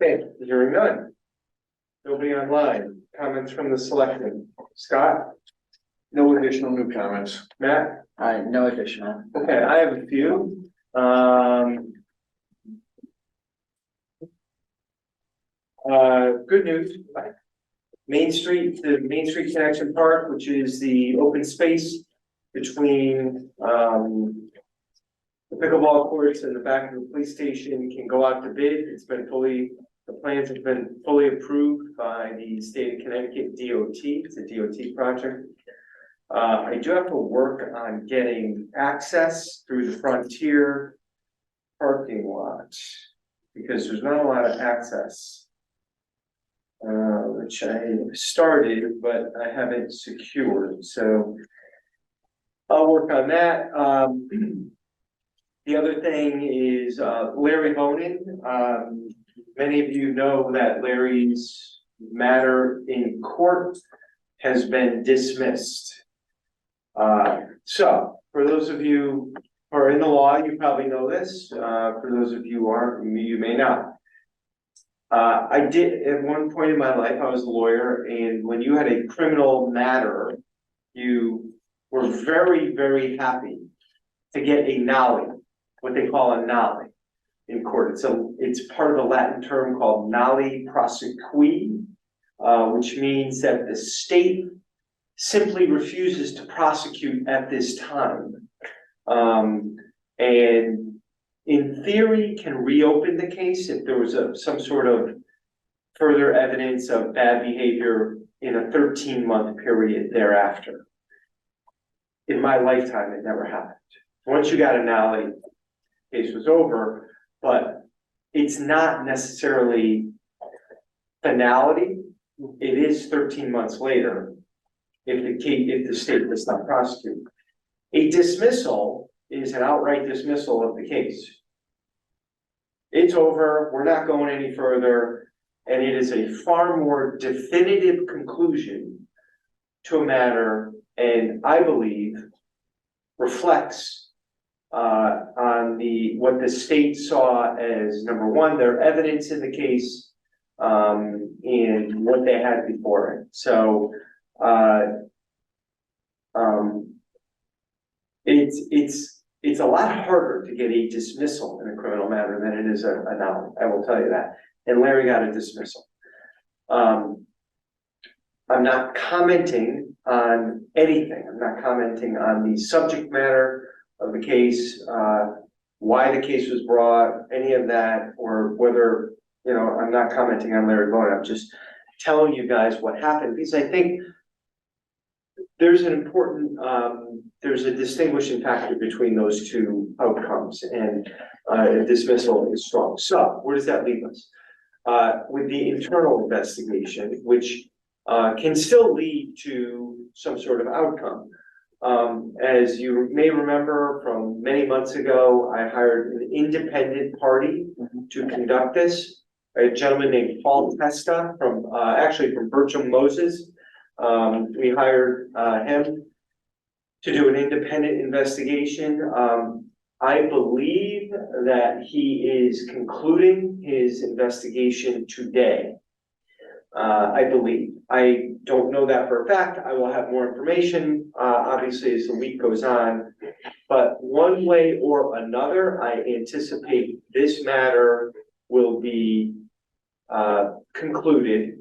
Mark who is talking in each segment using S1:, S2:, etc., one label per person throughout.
S1: Okay, hearing none. Nobody online. Comments from the selectmen. Scott?
S2: No additional new comments.
S1: Matt?
S3: No additional.
S1: Okay, I have a few. Good news. The Main Street Connection Park, which is the open space between, the pickleball courts and the back of the police station, can go out to bid. The plans have been fully approved by the state of Connecticut DOT. It's a DOT project. I do have to work on getting access through the Frontier parking lot because there's not a lot of access, which I started, but I haven't secured. So I'll work on that. The other thing is Larry Bonin. Many of you know that Larry's matter in court has been dismissed. So for those of you who are in the law, you probably know this. For those of you who aren't, you may not. I did, at one point in my life, I was a lawyer, and when you had a criminal matter, you were very, very happy to get a nollie, what they call a nollie in court. It's part of the Latin term called nollie prosequi, which means that the state simply refuses to prosecute at this time. And in theory can reopen the case if there was some sort of further evidence of bad behavior in a 13-month period thereafter. In my lifetime, it never happened. Once you got a nollie, case was over, but it's not necessarily finality. It is 13 months later if the state does not prosecute. A dismissal is an outright dismissal of the case. It's over, we're not going any further, and it is a far more definitive conclusion to a matter, and I believe reflects on what the state saw as, number one, their evidence in the case, and what they had before it. So it's a lot harder to get a dismissal in a criminal matter than it is a nollie. I will tell you that. And Larry got a dismissal. I'm not commenting on anything. I'm not commenting on the subject matter of the case, why the case was brought, any of that, or whether, I'm not commenting on Larry Bonin. I'm just telling you guys what happened, because I think there's an important, there's a distinguishing factor between those two outcomes, and a dismissal is strong. So where does that leave us? With the internal investigation, which can still lead to some sort of outcome. As you may remember from many months ago, I hired an independent party to conduct this, a gentleman named Paul Testa from Bertram Moses. We hired him to do an independent investigation. I believe that he is concluding his investigation today. I believe. I don't know that for a fact. I will have more information, obviously, as the week goes on. But one way or another, I anticipate this matter will be concluded.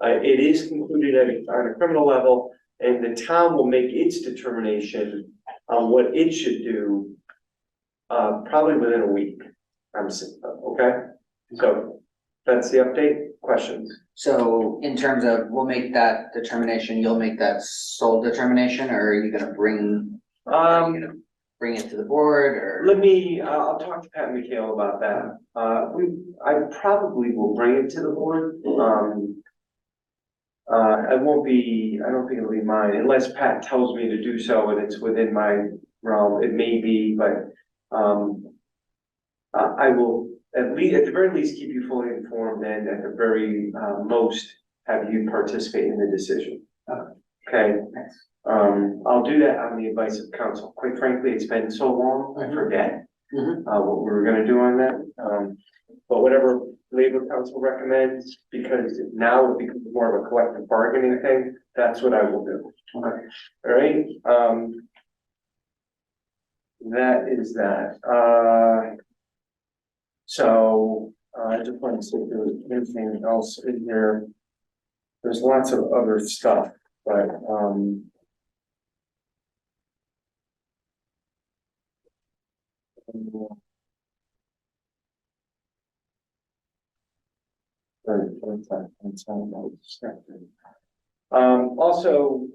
S1: It is concluded on a criminal level, and the town will make its determination on what it should do probably within a week. Okay? So that's the update. Questions?
S3: So in terms of, we'll make that determination, you'll make that sole determination, or are you gonna bring it to the board, or?
S1: I'll talk to Pat McHale about that. I probably will bring it to the board. I don't think it'll be mine, unless Pat tells me to do so and it's within my realm. It may be, but I will at the very least keep you fully informed, and at the very most have you participate in the decision. Okay. I'll do that on the advice of counsel. Quite frankly, it's been so long, I forget what we were gonna do on that. but whatever Labor Council recommends, because now it becomes more of a collective bargaining thing, that's what I will do.
S3: Okay.
S1: All right, that is that, so, I just want to see if there was anything else in here. There's lots of other stuff, but, also,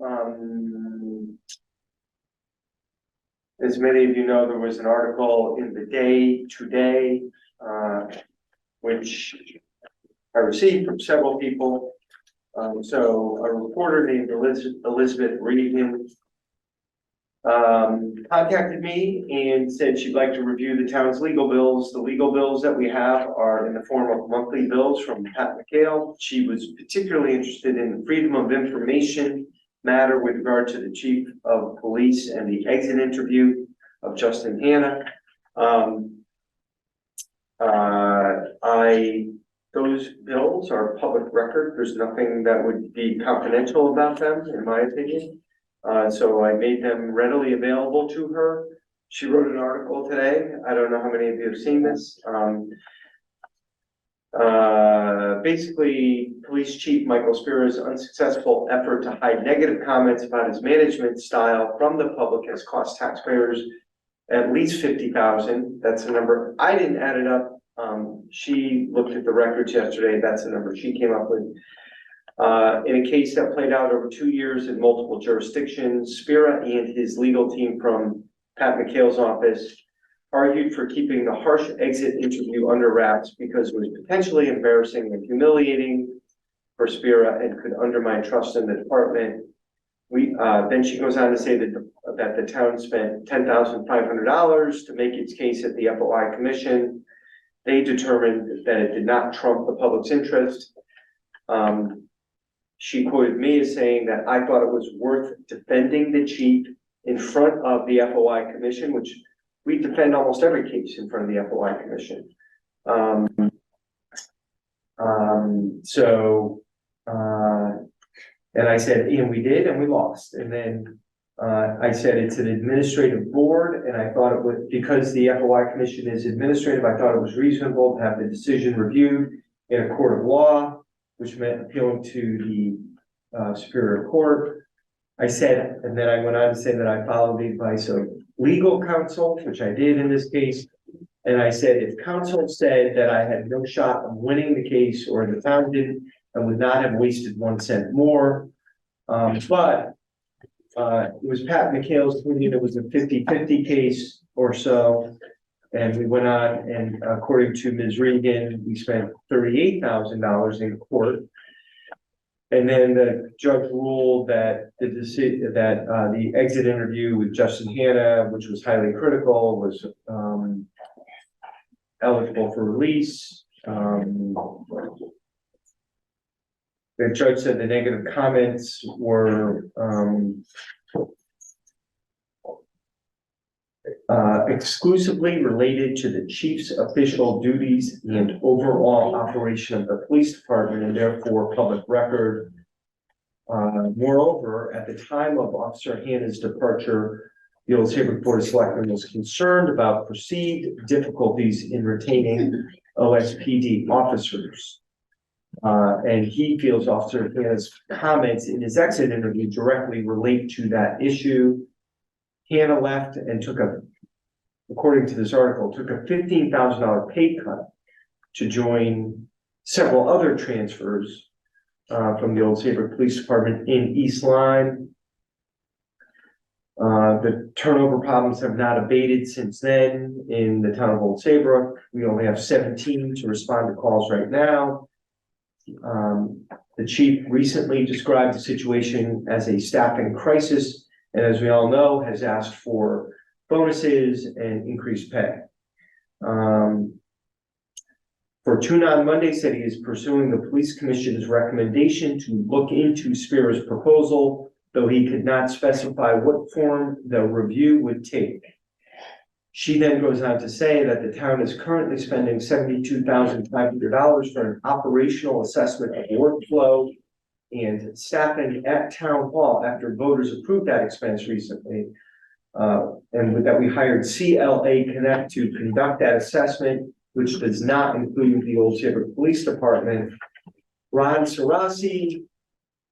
S1: as many of you know, there was an article in the Day today, which I received from several people. So a reporter named Elizabeth Regan contacted me and said she'd like to review the town's legal bills. The legal bills that we have are in the form of monthly bills from Pat McHale. She was particularly interested in the freedom of information matter with regard to the chief of police and the exit interview of Justin Hanna. Those bills are public record. There's nothing that would be confidential about them, in my opinion. So I made them readily available to her. She wrote an article today. I don't know how many of you have seen this. Basically, Police Chief Michael Spira's unsuccessful effort to hide negative comments about his management style from the public has cost taxpayers at least $50,000. That's the number. I didn't add it up. She looked at the records yesterday. That's the number she came up with. In a case that played out over 2 years in multiple jurisdictions, Spira and his legal team from Pat McHale's office argued for keeping the harsh exit interview under wraps because it was potentially embarrassing and humiliating for Spira and could undermine trust in the department. Then she goes on to say that the town spent $10,500 to make its case at the FOI commission. They determined that it did not trump the public's interest. She quoted me as saying that I thought it was worth defending the chief in front of the FOI commission, which we defend almost every case in front of the FOI commission. And I said, and we did, and we lost. And then I said, it's an administrative board, and I thought it was, because the FOI commission is administrative, I thought it was reasonable to have the decision reviewed in a court of law, which meant appealing to the Superior Court. I said, and then I went on to say that I followed the advice of legal counsel, which I did in this case. And I said, if counsel said that I had no shot of winning the case, or the town didn't, I would not have wasted 1 cent more. But it was Pat McHale's opinion it was a 50-50 case or so. And we went on, and according to Ms. Regan, we spent $38,000 in court. And then the judge ruled that the exit interview with Justin Hanna, which was highly critical, was eligible for release. The judge said the negative comments were exclusively related to the chief's official duties and overall operation of the police department, and therefore public record. Moreover, at the time of Officer Hanna's departure, the Old Saybrook Board of Selectmen was concerned about perceived difficulties in retaining OSPD officers. And he feels Officer Hanna's comments in his exit interview directly relate to that issue. Hanna left and according to this article, took a $15,000 pay cut to join several other transfers from the Old Saybrook Police Department in East Lyme. The turnover problems have not abated since then in the town of Old Saybrook. We only have 17 to respond to calls right now. The chief recently described the situation as a staffing crisis, and as we all know, has asked for bonuses and increased pay. For Tune On Monday said he is pursuing the police commission's recommendation to look into Spira's proposal, though he could not specify what form the review would take. She then goes on to say that the town is currently spending $72,500 for an operational assessment of workflow and staffing at town hall after voters approved that expense recently. And with that, we hired CLA Connect to conduct that assessment, which does not include the Old Saybrook Police Department. Ron Sarasi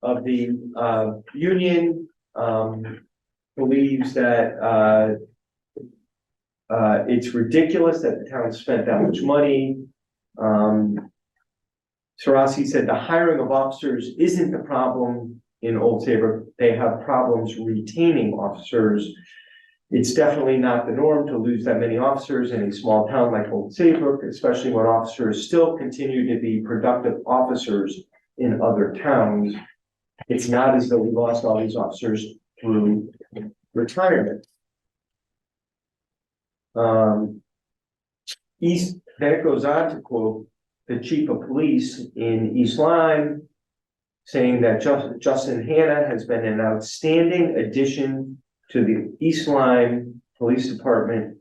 S1: of the union believes that it's ridiculous that the town spent that much money. Sarasi said the hiring of officers isn't the problem in Old Saybrook. They have problems retaining officers. It's definitely not the norm to lose that many officers in a small town like Old Saybrook, especially when officers still continue to be productive officers in other towns. It's not as though we lost all these officers through retirement. Then it goes on to quote the chief of police in East Lyme, saying that Justin Hanna has been an outstanding addition to the East Lyme Police Department,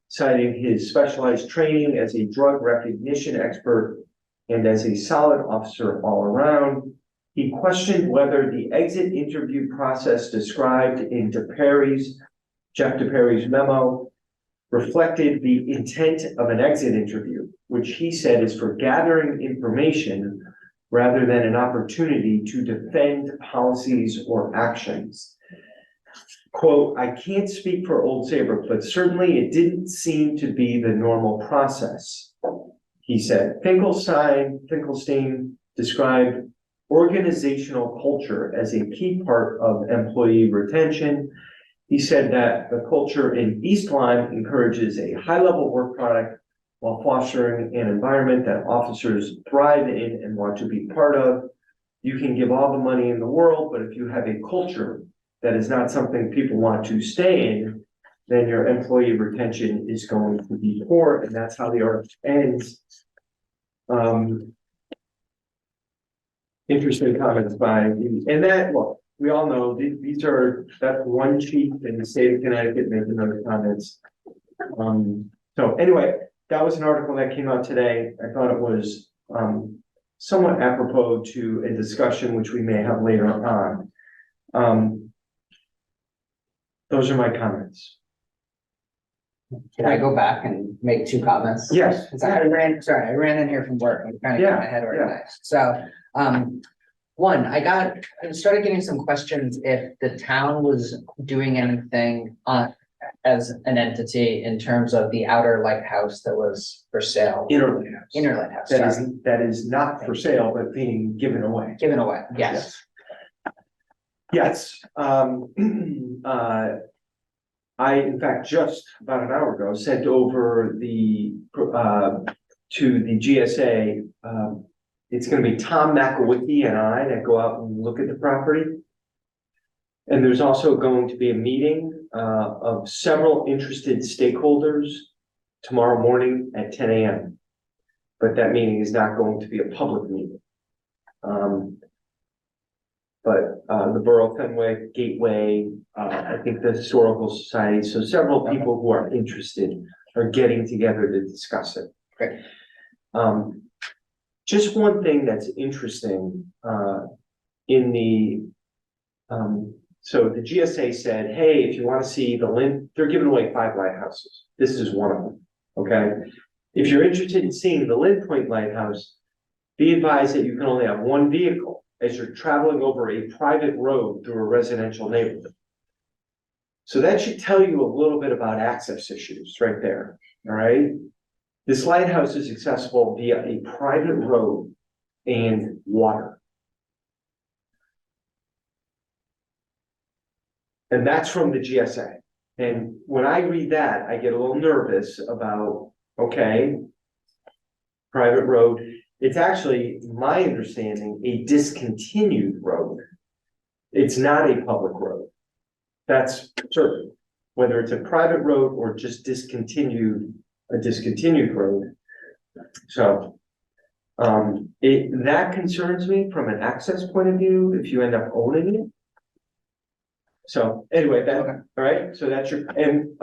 S1: citing his specialized training as a drug recognition expert and as a solid officer all around. He questioned whether the exit interview process described in Jeff DePerry's memo reflected the intent of an exit interview, which he said is for gathering information rather than an opportunity to defend policies or actions. Quote, I can't speak for Old Saybrook, but certainly it didn't seem to be the normal process, he said. Finkelstein described organizational culture as a key part of employee retention. He said that the culture in East Lyme encourages a high-level work product while fostering an environment that officers thrive in and want to be part of. You can give all the money in the world, but if you have a culture that is not something people want to stay in, then your employee retention is going to be poor, and that's how the article ends. Interesting comments and that, look, we all know that's one chief in the state of Connecticut making those comments. So anyway, that was an article that came out today. I thought it was somewhat apropos to a discussion which we may have later on. Those are my comments.
S3: Can I go back and make two comments?
S1: Yes.
S3: I ran in here from work. I'm trying to get my head organized. So, one, I started getting some questions if the town was doing anything as an entity in terms of the outer lighthouse that was for sale.
S1: Inner lighthouse.
S3: Inner lighthouse.
S1: That is not for sale, but being given away.
S3: Given away. Yes.
S1: Yes. I, in fact, just about an hour ago, sent over to the GSA. It's going to be Tom McElwicky and I that go out and look at the property. And there's also going to be a meeting of several interested stakeholders tomorrow morning at 10 a.m. But that meeting is not going to be a public meeting. But the Borough Fenwick, Gateway, I think the Historical Society, so several people who are interested are getting together to discuss it.
S3: Great.
S1: Just one thing that's interesting in the, so the GSA said, hey, if you want to see the Lynn, they're giving away 5 lighthouses. This is one of them, okay? If you're interested in seeing the Lynn Point Lighthouse, be advised that you can only have one vehicle as you're traveling over a private road through a residential neighborhood. So that should tell you a little bit about access issues right there, all right? This lighthouse is accessible via a private road and water. And that's from the GSA. And when I read that, I get a little nervous about, okay, private road. It's actually, my understanding, a discontinued road. It's not a public road. That's certain. Whether it's a private road or just a discontinued road. So that concerns me from an access point of view if you end up owning it. So anyway, all right. So that's and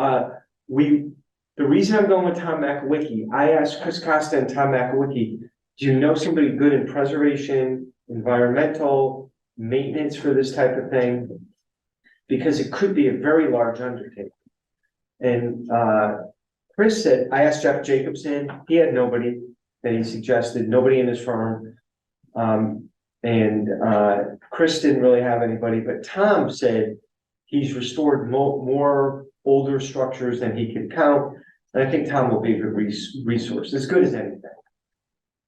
S1: The reason I'm going with Tom Makowicki, I asked Chris Costa and Tom Makowicki, do you know somebody good in preservation, environmental, maintenance for this type of thing? Because it could be a very large undertaking. And Chris said, I asked Jeff Jacobson, he had nobody that he suggested, nobody in his firm. Chris didn't really have anybody, but Tom said he's restored more older structures than he can count. And I think Tom will be a good resource, as good as anything.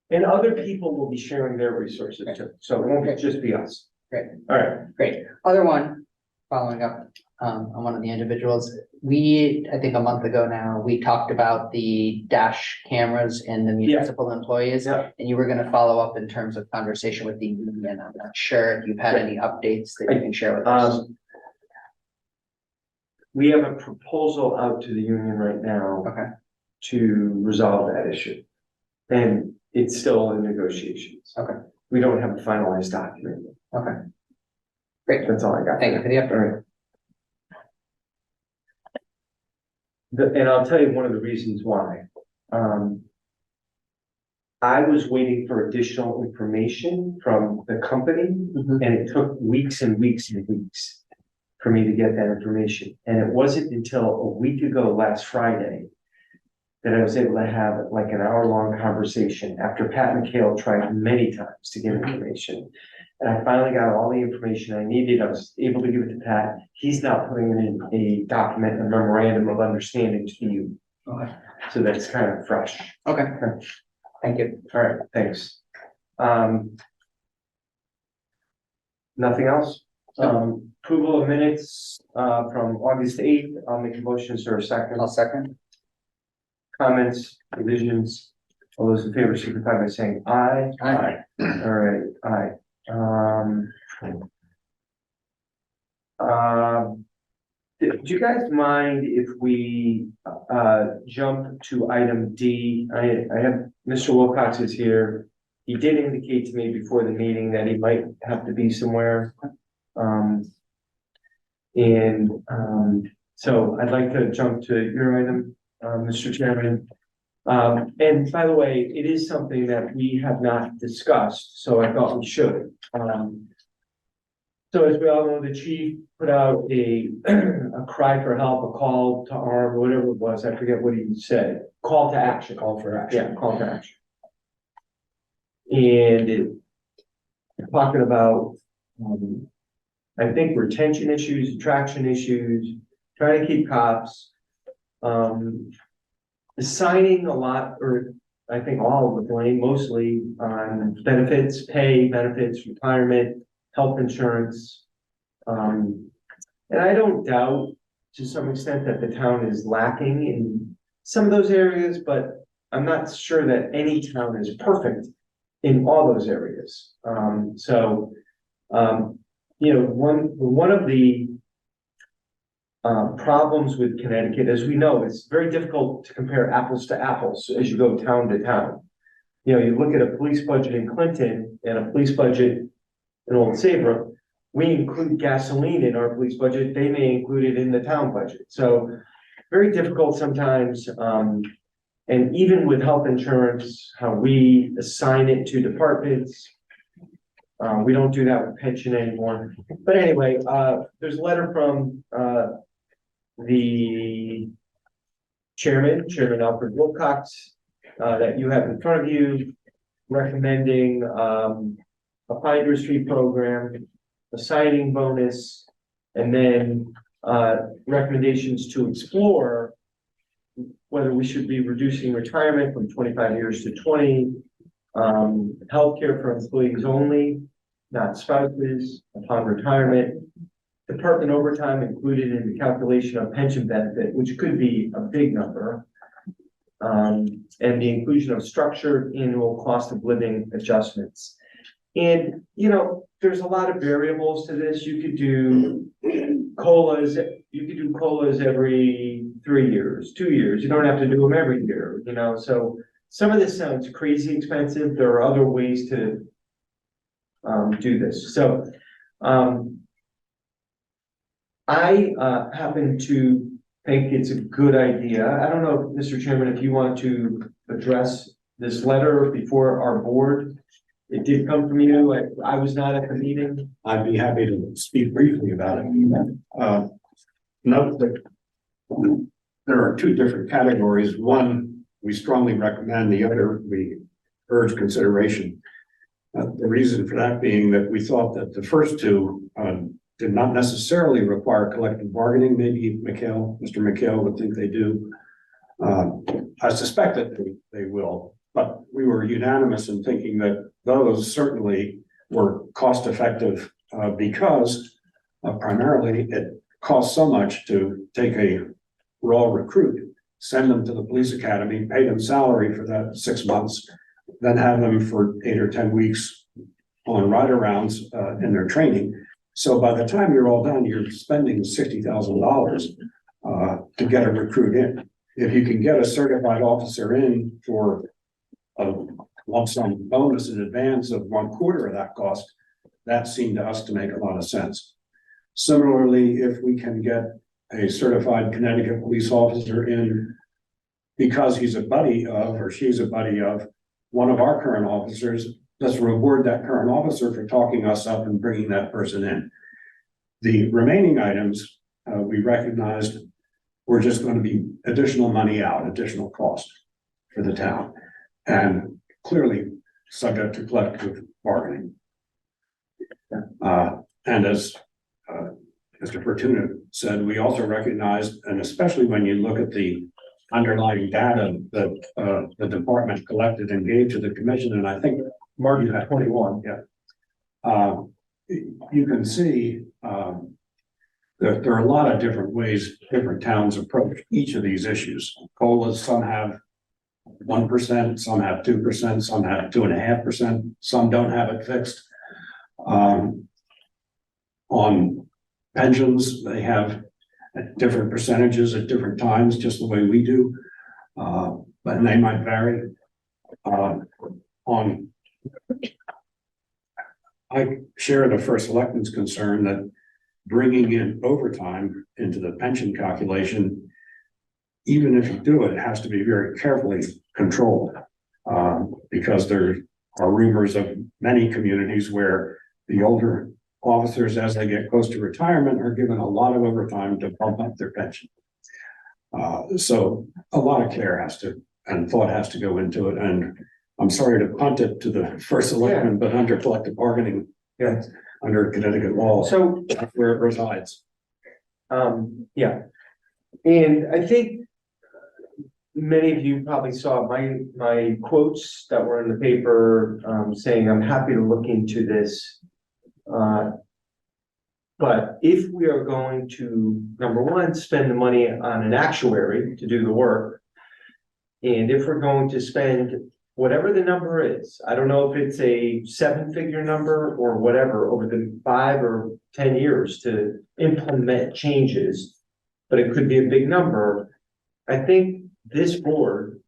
S1: And other people will be sharing their resources too, so it won't just be us.
S3: Great.
S1: All right.
S3: Great. Other one, following up on one of the individuals, I think a month ago now, we talked about the dash cameras and the municipal employees.
S1: Yeah.
S3: And you were gonna follow up in terms of conversation with the union. I'm not sure if you've had any updates that you can share with us.
S1: We have a proposal out to the union right now.
S3: Okay.
S1: To resolve that issue. And it's still in negotiations.
S3: Okay.
S1: We don't have a finalized document.
S3: Okay. Great.
S1: That's all I got.
S3: Thank you for the update.
S1: And I'll tell you one of the reasons why. I was waiting for additional information from the company,
S3: Mhm.
S1: and it took weeks and weeks and weeks for me to get that information. And it wasn't until a week ago, last Friday, that I was able to have like an hour-long conversation after Pat McHale tried many times to get information. And I finally got all the information I needed. I was able to give it to Pat. He's now putting it in a document, a memorandum of understanding to you.
S3: Okay.
S1: So that's kind of fresh.
S3: Okay. Thank you.
S1: All right, thanks. Nothing else? Approval of minutes from August 8th. I'll make a motion, sir, second.
S3: I'll second.
S1: Comments, revisions, all those in favor signify by saying aye.
S3: Aye.
S1: All right, aye. Do you guys mind if we jump to item D? I have, Mr. Wilcox is here. He did indicate to me before the meeting that he might have to be somewhere. So I'd like to jump to your item, Mr. Chairman. And by the way, it is something that we have not discussed, so I thought we should. So as we all know, the chief put out a cry for help, a call to arm, whatever it was, I forget what he said, call to action.
S2: Call for action.
S1: Yeah, call to action. And talking about, I think retention issues, attraction issues, trying to keep cops. Assigning a lot, or I think all of the blame, mostly on benefits, pay, benefits, retirement, health insurance. And I don't doubt to some extent that the town is lacking in some of those areas, but I'm not sure that any town is perfect in all those areas. You know, one of the problems with Connecticut, as we know, it's very difficult to compare apples to apples as you go town to town. You know, you look at a police budget in Clinton and a police budget in Old Saybrook, we include gasoline in our police budget, they may include it in the town budget. So very difficult sometimes. And even with health insurance, how we assign it to departments, we don't do that with pension anymore. But anyway, there's a letter from the Chairman Alfred Wilcox, that you have in front of you, recommending a finder's fee program, a signing bonus, and then recommendations to explore whether we should be reducing retirement from 25 years to 20, healthcare for employees only, not spouses, upon retirement, department overtime included in the calculation of pension benefit, which could be a big number, and the inclusion of structured annual cost of living adjustments. And, you know, there's a lot of variables to this. You could do COLAs every 3 years, 2 years. You don't have to do them every year, you know, so some of this sounds crazy expensive. There are other ways to do this. So I happen to think it's a good idea. I don't know, Mr. Chairman, if you want to address this letter before our board. It did come from you. I was not at the meeting.
S4: I'd be happy to speak briefly about it. Note that there are two different categories. One, we strongly recommend, the other, we urge consideration. The reason for that being that we thought that the first two did not necessarily require collective bargaining. Maybe Mr. McHale would think they do. I suspect that they will, but we were unanimous in thinking that those certainly were cost effective because primarily it costs so much to take a raw recruit, send them to the police academy, pay them salary for that 6 months, then have them for 8 or 10 weeks on ride-arounds in their training. So by the time you're all done, you're spending $60,000 to get a recruit in. If you can get a certified officer in for a lump sum bonus in advance of 1/4 of that cost, that seemed to us to make a lot of sense. Similarly, if we can get a certified Connecticut police officer in because he's a buddy of, or she's a buddy of, one of our current officers, let's reward that current officer for talking us up and bringing that person in. The remaining items, we recognized were just going to be additional money out, additional cost for the town, and clearly subject to collective bargaining. And as Mr. Fortuna said, we also recognized, and especially when you look at the underlying data that the department collected and gave to the commission, and I think
S1: March 21.
S4: yeah. You can see that there are a lot of different ways different towns approach each of these issues. COLAs, some have 1%, some have 2%, some have 2.5%, some don't have it fixed. On pensions, they have different percentages at different times, just the way we do, but they might vary. I share the first selectman's concern that bringing in overtime into the pension calculation, even if you do it, it has to be very carefully controlled, because there are rumors of many communities where the older officers, as they get close to retirement, are given a lot of overtime to bump up their pension. So a lot of care and thought has to go into it. And I'm sorry to punt it to the first selectman, but under collective bargaining,
S1: Yeah.
S4: under Connecticut law,
S1: So,
S4: that's where it resides.
S1: yeah. And I think many of you probably saw my quotes that were in the paper, saying I'm happy to look into this. But if we are going to, number one, spend the money on an actuary to do the work, and if we're going to spend whatever the number is, I don't know if it's a 7-figure number or whatever over the 5 or 10 years to implement changes, but it could be a big number. I think this board,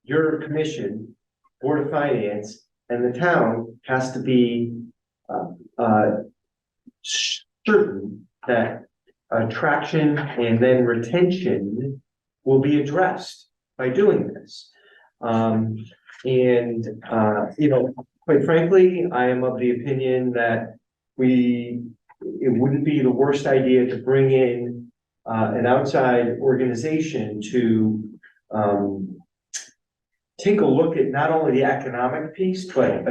S1: your commission, Board of Finance, and the town has to be certain that attraction and then retention will be addressed by doing this. You know, quite frankly, I am of the opinion that it wouldn't be the worst idea to bring in an outside organization to take a look at not only the economic piece, but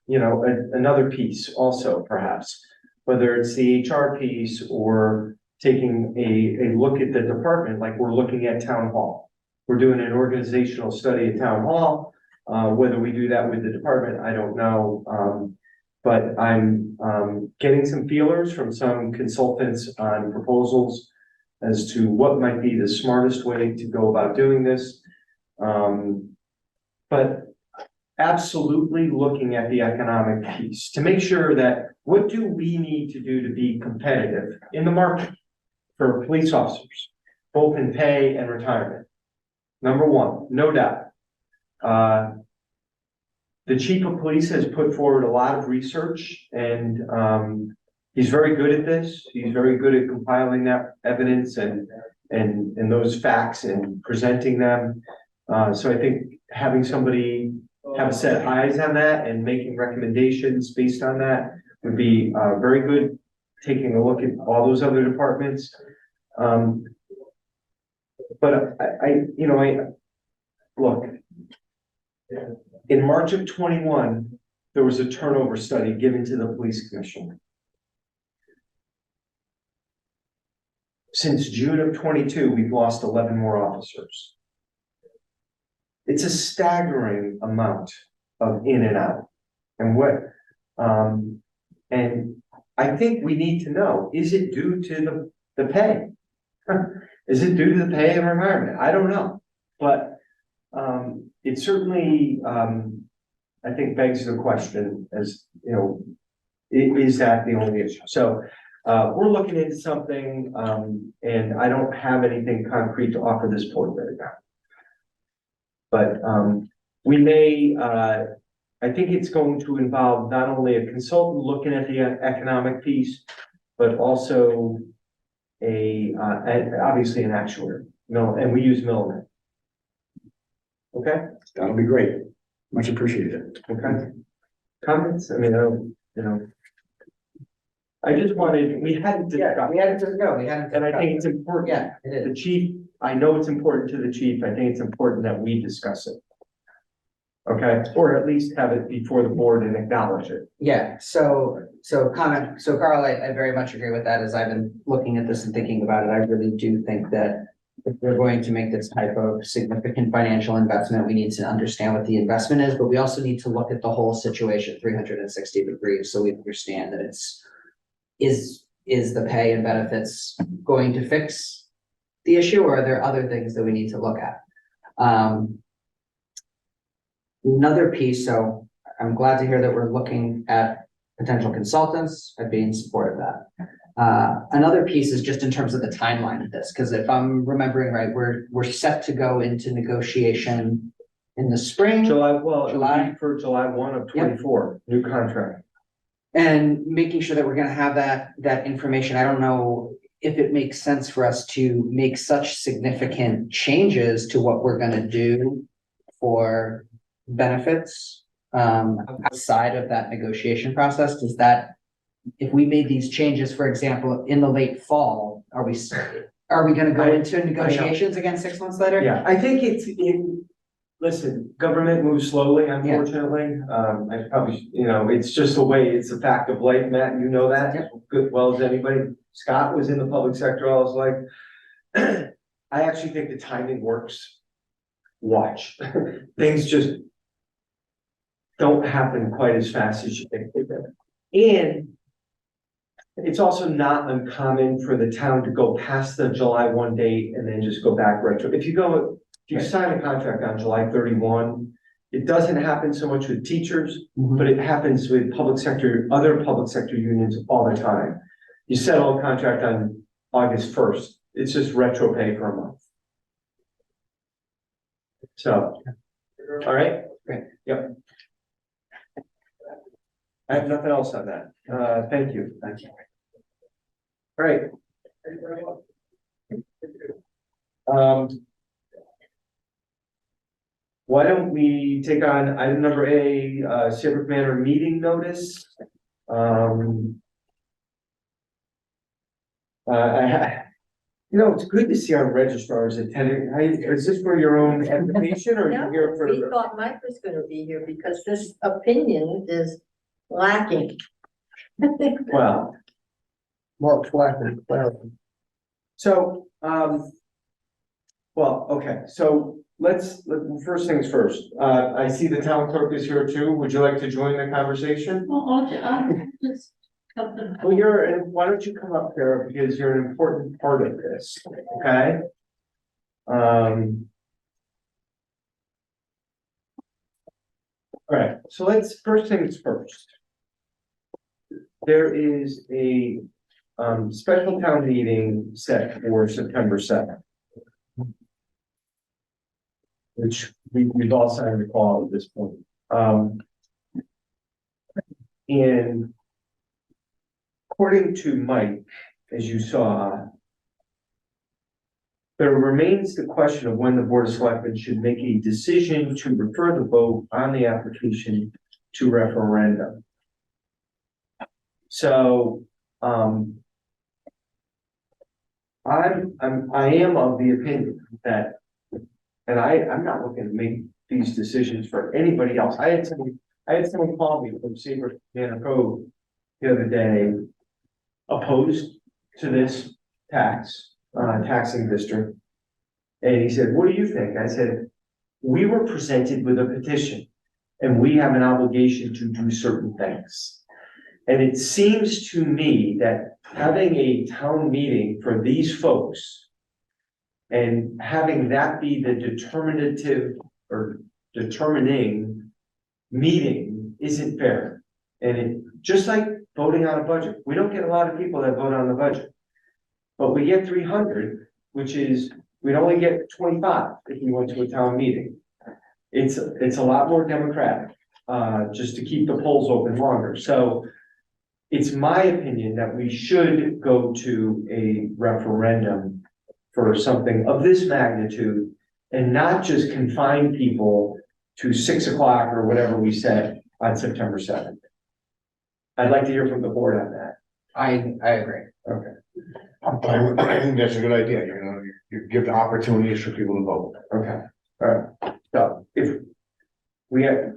S1: another piece also, perhaps, whether it's the HR piece or taking a look at the department, like we're looking at town hall. We're doing an organizational study at town hall. Whether we do that with the department, I don't know. But I'm getting some feelers from some consultants on proposals as to what might be the smartest way to go about doing this. But absolutely looking at the economic piece to make sure that what do we need to do to be competitive in the market for police officers, both in pay and retirement. Number one, no doubt. The chief of police has put forward a lot of research, and he's very good at this. He's very good at compiling that evidence and and those facts and presenting them. So I think having somebody have a set of eyes on that and making recommendations based on that would be, very good. Taking a look at all those other departments. But look, in March of 21, there was a turnover study given to the police commission. Since June of 22, we've lost 11 more officers. It's a staggering amount of in and out. And I think we need to know, is it due to the pay? Is it due to the pay of environment? I don't know, but it certainly, I think begs the question as, you know, is that the only issue? So we're looking into something, and I don't have anything concrete to offer this board right now. But we may, I think it's going to involve not only a consultant looking at the economic piece, but also obviously an actuary. And we use Milliman. Okay,
S4: That'll be great. Much appreciated.
S1: okay. Comments? I mean, I just wanted, we hadn't discussed,
S3: We had to go, we had to.
S1: and I think it's important.
S3: Yeah, it is.
S1: The chief, I know it's important to the chief. I think it's important that we discuss it. Okay, or at least have it before the board and acknowledge it.
S3: Yeah, so Carl, I very much agree with that. As I've been looking at this and thinking about it, I really do think that if we're going to make this type of significant financial investment, we need to understand what the investment is, but we also need to look at the whole situation 360 degrees, so we understand that is the pay and benefits going to fix the issue, or are there other things that we need to look at? Another piece, so I'm glad to hear that we're looking at potential consultants. I'd be in support of that. Another piece is just in terms of the timeline of this, because if I'm remembering right, we're set to go into negotiation in the spring.
S1: July for July 1 of 24, new contract.
S3: And making sure that we're gonna have that information. I don't know if it makes sense for us to make such significant changes to what we're gonna do for benefits outside of that negotiation process. Does that, if we made these changes, for example, in the late fall, are we gonna go into negotiations again 6 months later?
S1: Yeah, I think listen, government moves slowly, unfortunately. I probably, it's just the way, it's a fact of life, Matt, you know that as good, well as anybody. Scott was in the public sector, I was like, I actually think the timing works. Watch, things just don't happen quite as fast as you think they do. And it's also not uncommon for the town to go past the July 1 date and then just go back retro. If you sign a contract on July 31, it doesn't happen so much with teachers, but it happens with other public sector unions all the time. You settle a contract on August 1st, it's just retro pay for a month. So, all right,
S3: Great.
S1: Yep. I have nothing else on that. Thank you. Thank you. All right. Why don't we take on item number A, Saybrook Manor meeting notice? It's good to see our registrars attending. Is this for your own education or are you here for?
S5: We thought Mike was gonna be here because this opinion is lacking.
S1: Well,
S2: Mark's lacking clarity.
S1: so, okay, so first things first. I see the town clerk is here too. Would you like to join the conversation?
S5: Well, I'll just come to.
S1: Well, why don't you come up here because you're an important part of this, okay? All right, so first things first. There is a special town meeting set for September 7th. Which we've all signed the call at this point. And according to Mike, as you saw, There remains the question of when the Board of Selectmen should make a decision to refer the vote on the application to referendum. So, I am of the opinion that, and I'm not looking to make these decisions for anybody else. I had someone call me from Saybrook, Cove the other day, opposed to this taxing district. And he said, what do you think? I said, we were presented with a petition and we have an obligation to do certain things. And it seems to me that having a town meeting for these folks and having that be the determinative or determining meeting isn't fair. And it, just like voting on a budget, we don't get a lot of people that vote on the budget. But we get 300, which is, we'd only get 25 if we went to a town meeting. It's a lot more democratic, just to keep the polls open longer. So it's my opinion that we should go to a referendum for something of this magnitude and not just confine people to 6 o'clock or whatever we said on September 7th. I'd like to hear from the board on that.
S3: I agree.
S1: Okay.
S2: I think that's a good idea, you know, you give the opportunities for people to vote.
S1: Okay, all right. So if we have,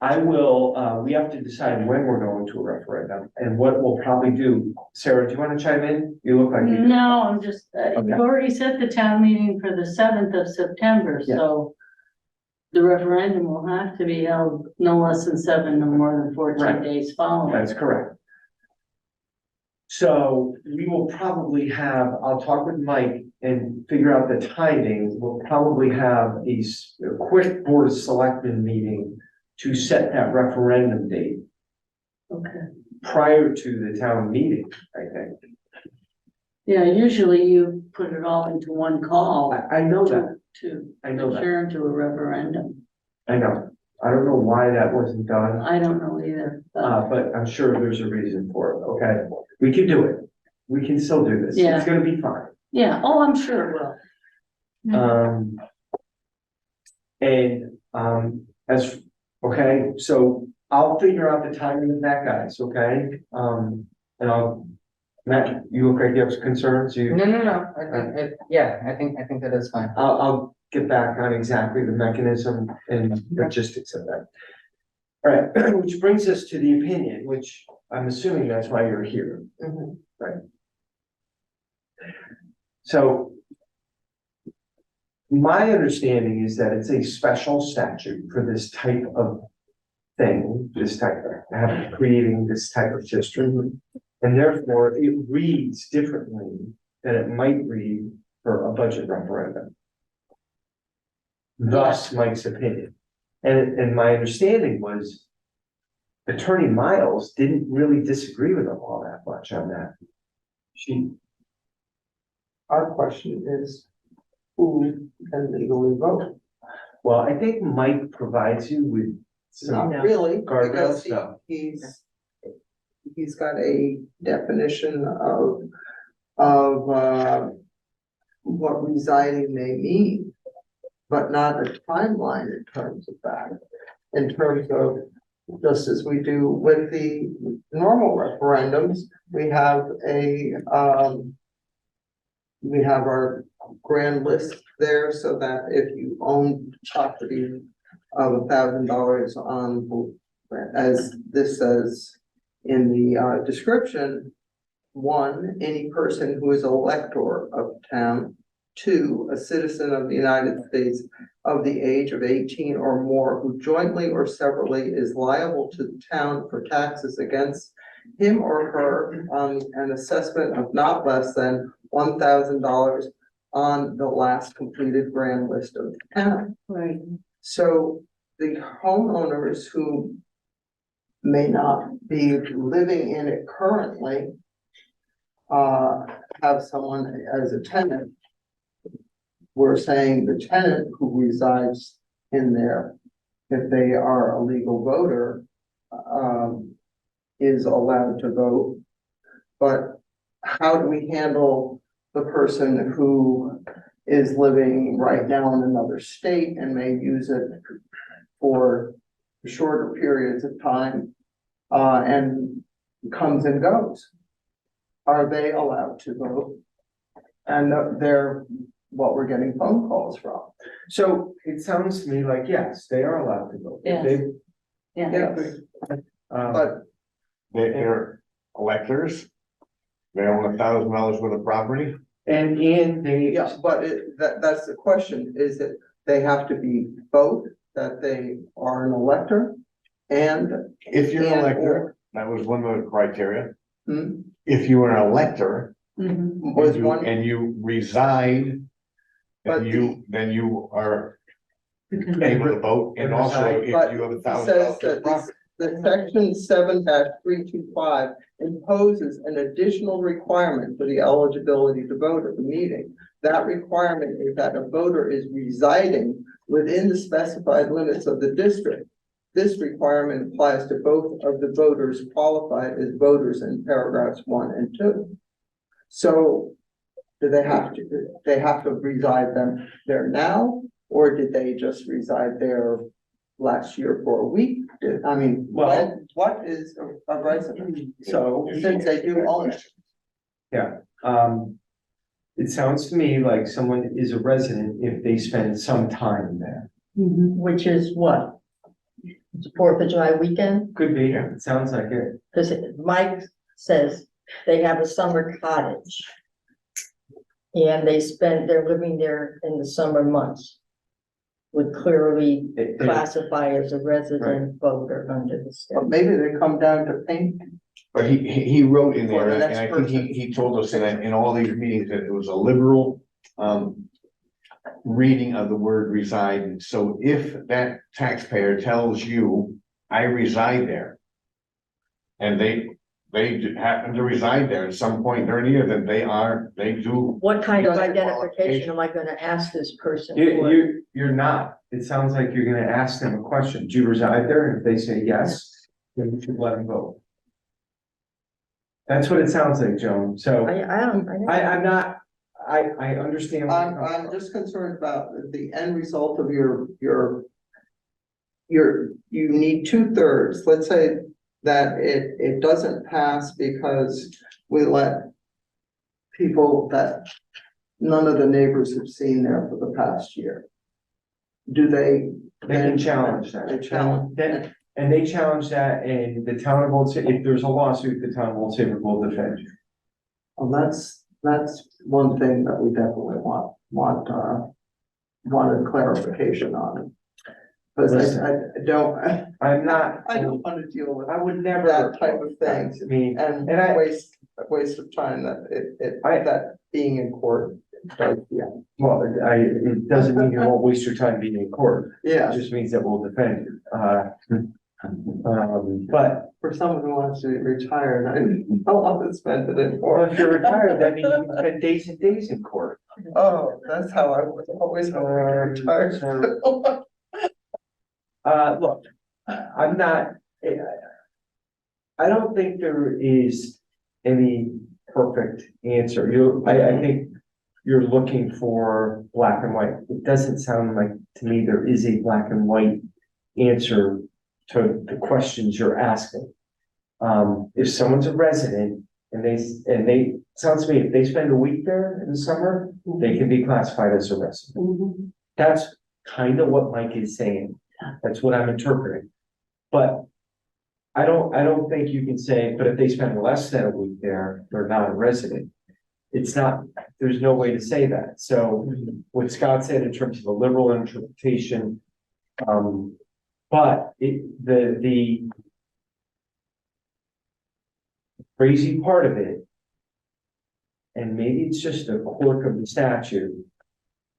S1: I will, we have to decide when we're going to a referendum and what we'll probably do. Sarah, do you want to chime in? You look like you do.
S6: No, I'm just,
S1: Okay.
S6: you've already set the town meeting for the 7th of September,
S1: Yeah.
S6: so the referendum will have to be held no less than 7 or more than 14
S1: Right.
S6: days following.
S1: That's correct. So we will probably have, I'll talk with Mike and figure out the timing. We'll probably have a quick Board of Selectmen meeting to set that referendum date
S6: Okay.
S1: prior to the town meeting, I think.
S6: Yeah, usually you put it all into one call
S1: I know that,
S6: to
S1: I know that,
S6: adjourn to a referendum.
S1: I know. I don't know why that wasn't done,
S6: I don't know either, but
S1: but I'm sure there's a reason for it, okay? We can do it. We can still do this.
S6: Yeah.
S1: It's gonna be fine.
S6: yeah, oh, I'm sure it will.
S1: As, okay, so I'll figure out the timing of that, guys, okay? And I'll, Matt, you look like you have some concerns, you,
S3: No. I think, yeah, I think that is fine.
S1: I'll get back on exactly the mechanism and logistics of that. All right, which brings us to the opinion, which I'm assuming that's why you're here. Right. So my understanding is that it's a special statute for this type of thing, this type of creating this type of district. And therefore it reads differently than it might read for a budget referendum. Thus Mike's opinion. And my understanding was Attorney Miles didn't really disagree with him all that much on that.
S2: Our question is, who can legally vote?
S1: Well, I think Mike provides you with some,
S7: Not really,
S1: Guardrails,
S7: because
S1: no.
S7: he's got a definition of what residing may mean, but not a timeline in terms of that. In terms of, just as we do with the normal referendums, we have our grand list there, so that if you own property of $1,000 on, as this says in the description, 1, any person who is an elector of the town; 2, a citizen of the United States of the age of 18 or more, who jointly or severally is liable to the town for taxes against him or her on an assessment of not less than $1,000 on the last completed grand list of the town.
S6: Right.
S7: So the homeowners who may not be living in it currently have someone as a tenant. We're saying the tenant who resides in there, if they are a legal voter, is allowed to vote. But how do we handle the person who is living right now in another state and may use it for shorter periods of time, and comes and goes. Are they allowed to vote? And they're what we're getting phone calls from.
S1: So it sounds to me like, yes, they are allowed to vote. If
S6: Yes.
S1: they,
S7: Yes,
S1: um,
S7: but
S2: They're electors. They own $1,000 worth of property.
S1: and they.
S7: yeah, but that's the question, is that they have to be both, that they are an elector and,
S2: If you're an
S7: And
S2: elector, that was one of the criteria.
S7: hmm,
S2: If you are an elector
S6: Mhm.
S7: was one,
S2: and you reside,
S7: But
S2: then you are
S6: You can-
S2: able to vote, and also if
S7: but
S2: you have
S7: it says
S2: $1,000
S7: that
S2: property.
S7: the section 7-325 imposes an additional requirement for the eligibility to vote at the meeting. That requirement is that a voter is residing within the specified limits of the district. This requirement applies to both of the voters qualified as voters in paragraphs 1 and 2. So do they have to reside there now, or did they just reside there last year for a week? I mean,
S1: Well-
S7: what is a resident?
S1: So,
S7: Since they do own it.
S1: it sounds to me like someone is a resident if they spend some time there.
S6: Mhm.
S5: Which is what? It's 4th of July weekend,
S1: Could be, it sounds like it.
S5: because Mike says they have a summer cottage. And they're living there in the summer months. Would clearly
S1: It- it-
S5: classify as a resident voter under the
S7: But
S5: state.
S7: maybe they come down to paint.
S2: But he wrote in
S7: For
S2: there,
S7: the
S2: and
S7: next
S2: I think
S7: person.
S2: he told us in all these meetings that it was a liberal, reading of the word reside. So if that taxpayer tells you, I reside there, and they happen to reside there at some point during the year, then they do.
S5: What kind of
S2: Doesn't
S5: identification am I gonna ask this person for?
S1: You're not. It sounds like you're gonna ask them a question. Do you reside there? And if they say yes, then you should let them vote. That's what it sounds like, Joan. So I'm not, I understand. where you're coming
S7: I'm
S1: from.
S7: just concerned about the end result of you need 2/3. Let's say that it doesn't pass because we let people that none of the neighbors have seen there for the past year. Do they?
S1: They can challenge that.
S7: They challenge.
S1: And they challenge that, and the town of Old Saybrook, if there's a lawsuit, the town of Old Saybrook will defend you.
S7: Well, that's one thing that we definitely wanted clarification on. Because I don't,
S1: I'm not,
S7: I don't want to deal with
S1: I would never.
S7: that type of thing
S1: I mean,
S7: and
S1: And I-
S7: waste of time that that being in court does, yeah.
S1: well, it doesn't mean you won't waste your time being in court. It
S7: Yeah,
S1: just means that we'll defend you. But
S7: for someone who wants to retire, I want to spend it in
S1: well,
S7: court.
S1: if you're retired, that means you spend days and days in court.
S7: Oh, that's how I was always hoping to retire.
S1: Look, I'm not, I don't think there is any perfect answer. I think you're looking for black and white. It doesn't sound like to me there is a black and white answer to the questions you're asking. If someone's a resident and they, sounds to me, if they spend a week there in the summer, they can be classified as a resident.
S6: Mhm.
S1: That's kind of what Mike is saying. That's what I'm interpreting. But I don't think you can say, but if they spend less than a week there, they're not a resident. It's not, there's no way to say that. So what Scott said in terms of a liberal interpretation, but the crazy part of it, and maybe it's just a quirk of the statute,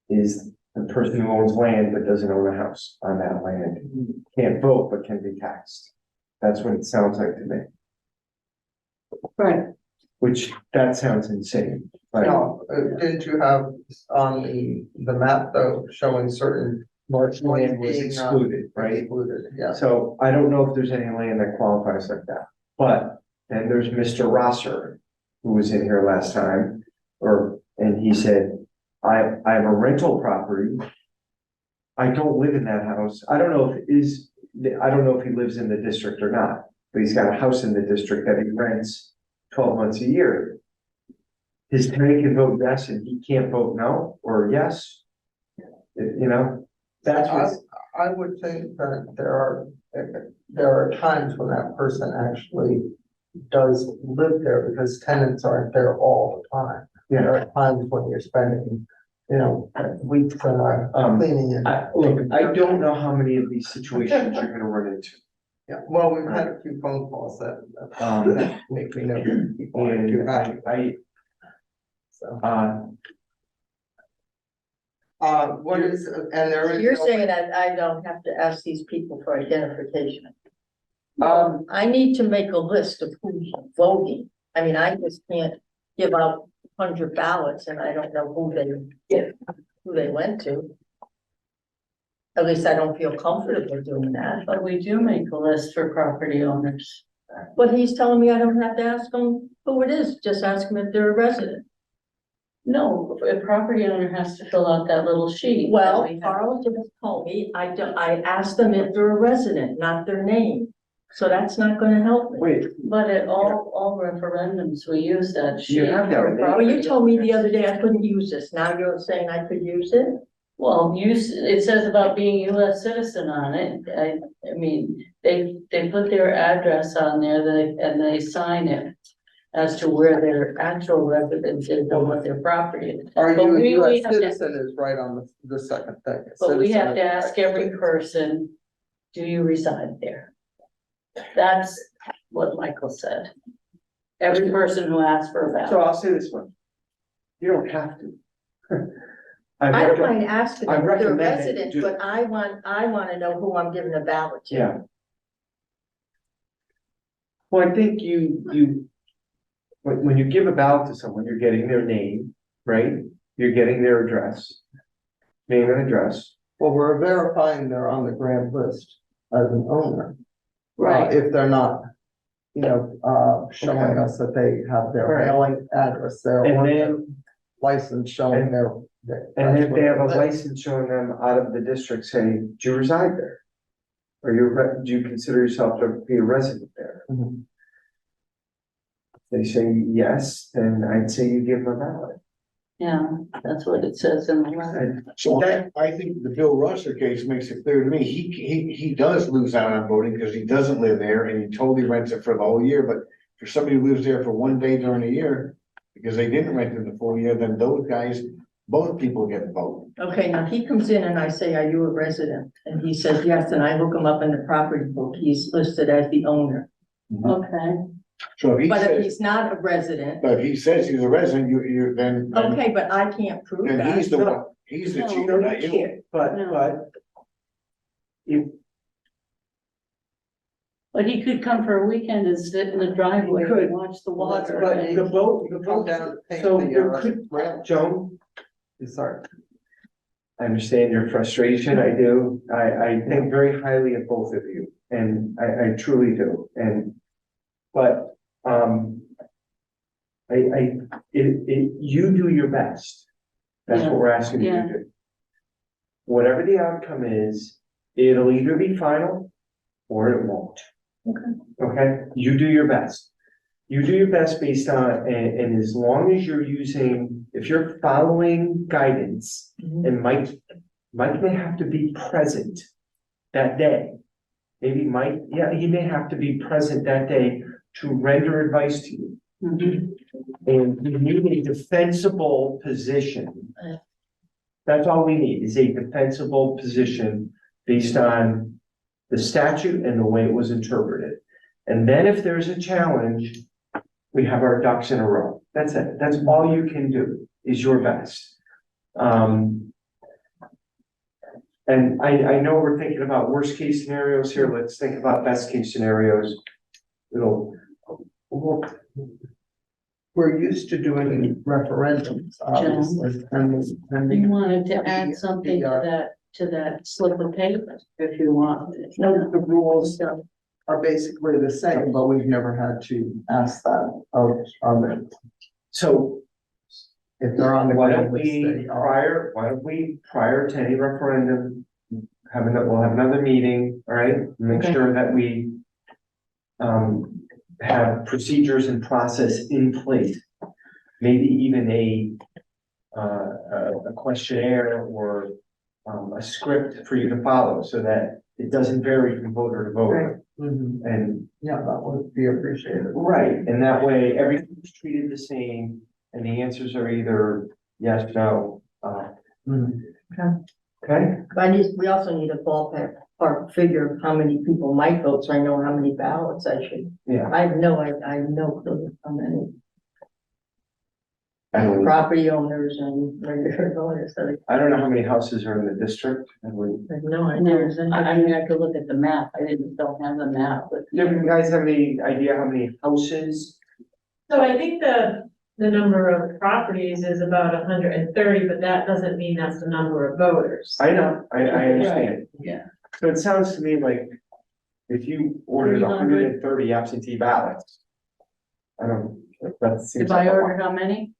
S1: is the person who owns land but doesn't own a house on that land can't vote but can be taxed. That's what it sounds like to me,
S6: Right,
S1: which that sounds insane. But
S7: No, didn't you have on the map though, showing certain
S1: large land was
S7: being,
S1: excluded, right?
S7: excluded, yeah.
S1: So I don't know if there's any land that qualifies like that, but then there's Mr. Rosser, who was in here last time, And he said, I have a rental property. I don't live in that house. I don't know if he lives in the district or not, but he's got a house in the district that he rents 12 months a year. His tenant can vote yes and he can't vote no or yes. You know, that's what's,
S7: I would think that there are times when that person actually does live there because tenants aren't there all the time. There are times when you're spending, weeks cleaning and.
S1: look, I don't know how many of these situations you're gonna run into.
S7: Yeah, well, we've had a few phone calls that make me know that people aren't too happy. So, what is, and there is.
S5: You're saying that I don't have to ask these people for identification. I need to make a list of who's voting. I mean, I just can't give out 100 ballots and I don't know who they went to. At least I don't feel comfortable doing that.
S6: But we do make a list for property owners.
S5: But he's telling me I don't have to ask them who it is, just ask them if they're a resident.
S6: No, a property owner has to fill out that little sheet.
S5: Well,
S6: that we have.
S5: Carl just told me, I asked them if they're a resident, not their name. So that's not gonna help me.
S1: Wait,
S6: But at all referendums, we use that sheet.
S1: You have that,
S6: for
S1: right?
S5: Well,
S6: property
S5: you told me the
S6: owners.
S5: other day I couldn't use this. Now you're saying I could use it?
S6: Well, it says about being a US citizen on it. I mean, they put their address on there, and they sign it as to where their actual residence is and what their property is.
S7: Are
S6: But
S7: you
S6: we
S7: a US
S6: have to-
S7: citizen is right on the second thing.
S6: But we have
S7: Citizen
S6: to
S7: of the
S6: ask
S7: United
S6: every
S7: States.
S6: person, do you reside there? That's what Michael said. Every person who asks for a
S1: so
S6: ballot.
S1: I'll say this one. You don't have to.
S5: I don't mind asking
S1: I
S5: them if they're
S1: recommend that you
S5: residents,
S1: do.
S5: but I wanna know who I'm giving a ballot to.
S1: Yeah. Well, I think when you give a ballot to someone, you're getting their name, right? You're getting their address. Name and address.
S7: Well, we're verifying they're on the grand list as an owner.
S6: Right,
S7: If they're not, showing us that they have their
S1: Right.
S7: mailing address there.
S1: And
S7: or their
S1: then,
S7: license showing their.
S1: and if they have a
S7: that's where they live.
S1: license showing them out of the district saying, do you reside there? Or do you consider yourself to be a resident there?
S7: Mhm.
S1: They say yes, then I'd say you give them a ballot.
S6: yeah, that's what it says in the letter.
S2: So I think the Bill Rosser case makes it clear to me, he does lose out on voting because he doesn't live there and he totally rents it for the whole year, but for somebody who lives there for one day during the year, because they didn't rent it the full year, then those guys, both people get voted.
S5: Okay, now he comes in and I say, are you a resident? And he says, yes, and I look him up in the property book. He's listed as the owner.
S6: Okay,
S2: So if he
S5: But if
S2: says,
S5: he's not a resident,
S2: but if he says he's a resident, you then.
S5: okay, but I can't prove
S2: Then
S5: that.
S2: he's the one, he's the
S6: No.
S2: cheater,
S1: No,
S2: not
S1: you
S2: you.
S1: can't, but,
S6: No.
S1: if,
S6: but he could come for a weekend and sit in the driveway
S1: He could.
S6: and watch the
S7: Well, that's
S6: water.
S7: what
S6: and-
S1: the boat,
S7: Come down to paint
S1: so
S7: the,
S1: there could,
S7: rail.
S1: Joan,
S7: Sorry.
S1: I understand your frustration, I do. I think very highly of both of you, and I truly do, but, you do your best. That's what we're asking you to do. Whatever the outcome is, it'll either be final or it won't. Okay, you do your best. You do your best based on, and as long as you're using, if you're following guidance,
S5: Mhm.
S1: and Mike may have to be present that day. Maybe Mike, yeah, he may have to be present that day to render advice to you.
S6: Mhm.
S1: And you need a defensible position. That's all we need, is a defensible position based on the statute and the way it was interpreted. And then if there's a challenge, we have our ducks in a row. That's it. That's all you can do, is your best. And I know we're thinking about worst case scenarios here. Let's think about best case scenarios.
S7: We're used to doing referendums, obviously, and
S6: You wanted to add
S7: The-
S6: something
S7: the,
S6: to that slip of paper, if you want.
S7: the rules are basically the same, but we've never had to ask that of them.
S1: So,
S7: If they're on the
S1: Why
S7: grand
S1: don't
S7: list,
S1: we,
S7: they are.
S1: prior to any referendum, we'll have another meeting, all right? Make
S3: Okay.
S1: sure that we have procedures and process in place. Maybe even a questionnaire or a script for you to follow so that it doesn't vary from voter to voter.
S7: Mhm.
S1: And,
S7: Yeah, that would be appreciated.
S1: right, and that way everything's treated the same and the answers are either yes, no,
S7: Mhm.
S1: okay?
S5: We also need a ballpark figure of how many people might vote, so I know how many ballots I should.
S1: Yeah.
S5: I have no clue how many
S1: And
S5: property owners and regular voters, so
S1: I don't know how many houses are in the district. And
S5: I have no idea.
S6: No,
S5: Is it-
S6: I mean, I could look at the map, don't have the map, but.
S1: do you guys have any idea how many houses?
S8: So I think the number of properties is about 130, but that doesn't mean that's the number of voters.
S1: I know, I understand.
S6: Yeah.
S1: So it sounds to me like if you ordered
S6: 300.
S1: 130 absentee ballots. I don't, that seems
S6: If I
S1: like a
S6: ordered
S1: lot.
S6: how many?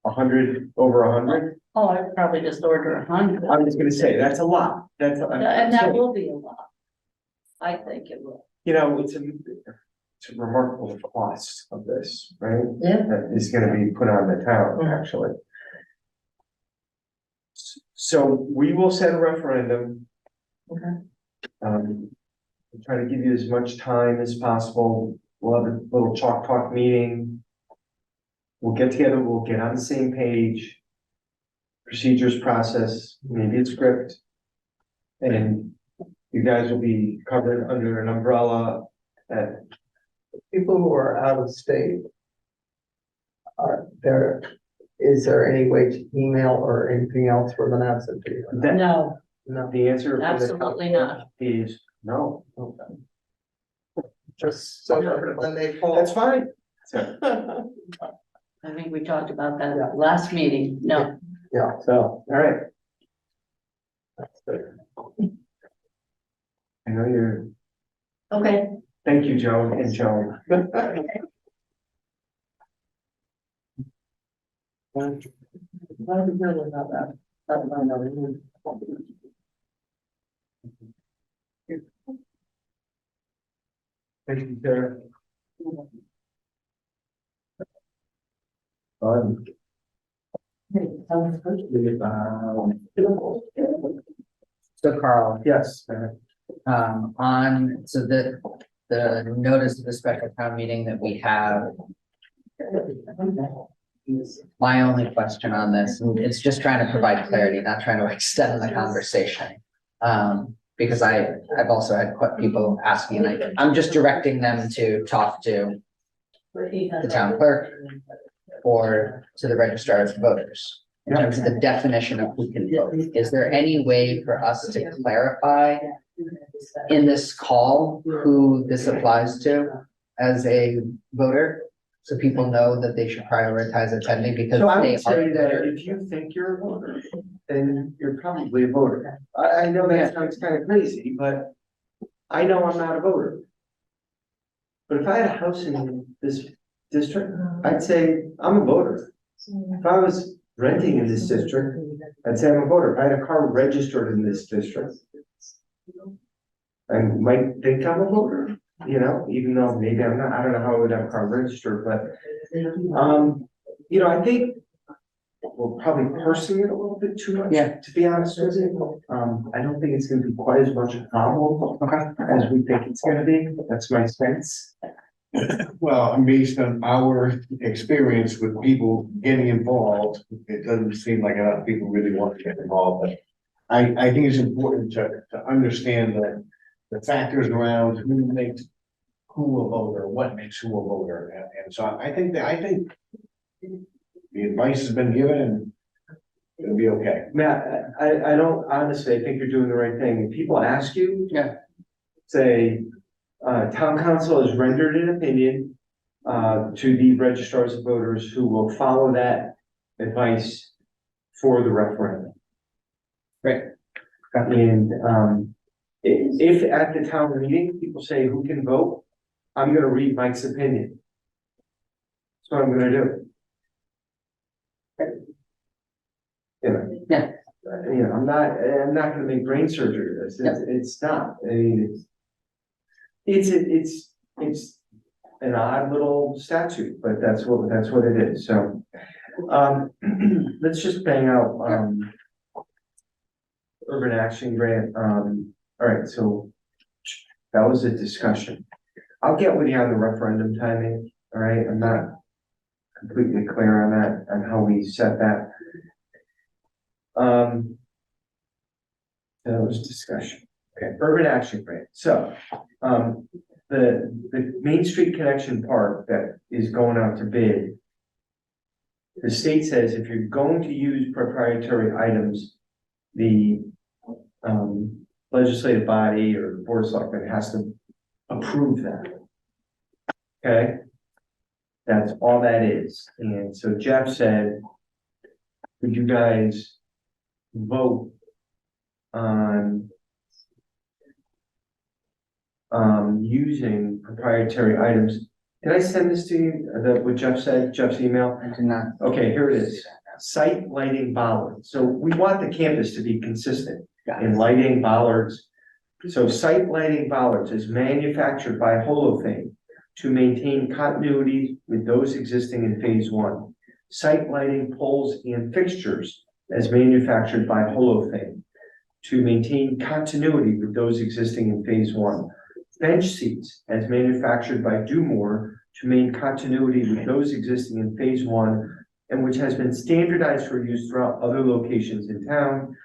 S1: 100, over 100?
S6: Oh, I'd probably just order 100.
S1: I was gonna say, that's a lot. That's,
S6: And that will be a lot. I think it will.
S1: you know, it's a remarkable cost of this, right?
S5: Yeah.
S1: That is gonna be put on the town, actually. So we will set a referendum.
S5: Okay.
S1: We'll try to give you as much time as possible. We'll have a little chalk talk meeting. We'll get together, we'll get on the same page. Procedures, process, maybe a script. And you guys will be covered under an umbrella that
S7: People who are out of state. Is there any way to email or anything else for an absentee?
S6: No,
S7: No,
S1: the answer from the town
S6: Absolutely not.
S1: is no.
S7: just so that when they call.
S1: That's fine. So,
S6: I think we talked about
S7: Yeah.
S6: that last meeting. No,
S7: Yeah.
S1: all right.
S7: That's good.
S1: I know you're,
S5: Okay,
S1: thank you, Joan and Joan. Thank you, Sarah.
S3: So Carl,
S1: Yes.
S3: so the notice of the special town meeting that we have. My only question on this, and it's just trying to provide clarity, not trying to extend the conversation. Because I've also had people asking, and I'm just directing them to talk to the town clerk or to the registrar of voters. In terms of the definition of who can vote, is there any way for us to clarify in this call who this applies to as a voter? So people know that they should prioritize attending because
S1: So I
S3: they
S1: would say
S3: are
S1: that
S3: there.
S1: if you think you're a voter, then you're probably a voter. I know that sounds kind of crazy, but I know I'm not a voter. But if I had a house in this district, I'd say I'm a voter. If I was renting in this district, I'd say I'm a voter. If I had a car registered in this district, I might think I'm a voter, you know, even though maybe I'm not. I don't know how I would have a car registered, but you know, I think we're probably parsing it a little bit too much.
S3: Yeah.
S1: To be honest with you, I don't think it's gonna be quite as much a problem as we think it's gonna be. That's my sense.
S2: Well, and based on our experience with people getting involved, it doesn't seem like enough people really want to get involved, but. I think it's important to understand the factors around who makes who a voter, what makes who a voter, and so I think the advice has been given and it'll be okay.
S1: Matt, I don't, honestly, I think you're doing the right thing. If people ask you.
S3: Yeah.
S1: Say, town council has rendered an opinion, to the registrars of voters who will follow that advice for the referendum.
S3: Right.
S1: And, if at the town meeting, people say who can vote, I'm gonna read Mike's opinion. That's what I'm gonna do. you know.
S3: Yeah.
S1: You know, I'm not gonna make brain surgery of this, it's not, I mean, it's an odd little statute, but that's what it is, so. Let's just bang out, urban action grant, all right, so that was a discussion. I'll get with you on the referendum timing, all right, I'm not completely clear on that, on how we set that. That was discussion. Okay, urban action grant. So, the Main Street Connection Park that is going out to bid. The state says if you're going to use proprietary items, the legislative body or the board of selectmen has to approve that. Okay? That's all that is. And so Jeff said, would you guys vote on using proprietary items? Did I send this to you, what Jeff said, Jeff's email?
S3: I did not.
S1: Okay, here it is. Site lighting bollards. So we want the campus to be consistent in lighting bollards. So site lighting bollards is manufactured by Holophane to maintain continuity with those existing in phase one. Site lighting poles and fixtures as manufactured by Holophane to maintain continuity with those existing in phase one. Bench seats as manufactured by Dumore to maintain continuity with those existing in phase one and which has been standardized for use throughout other locations in town.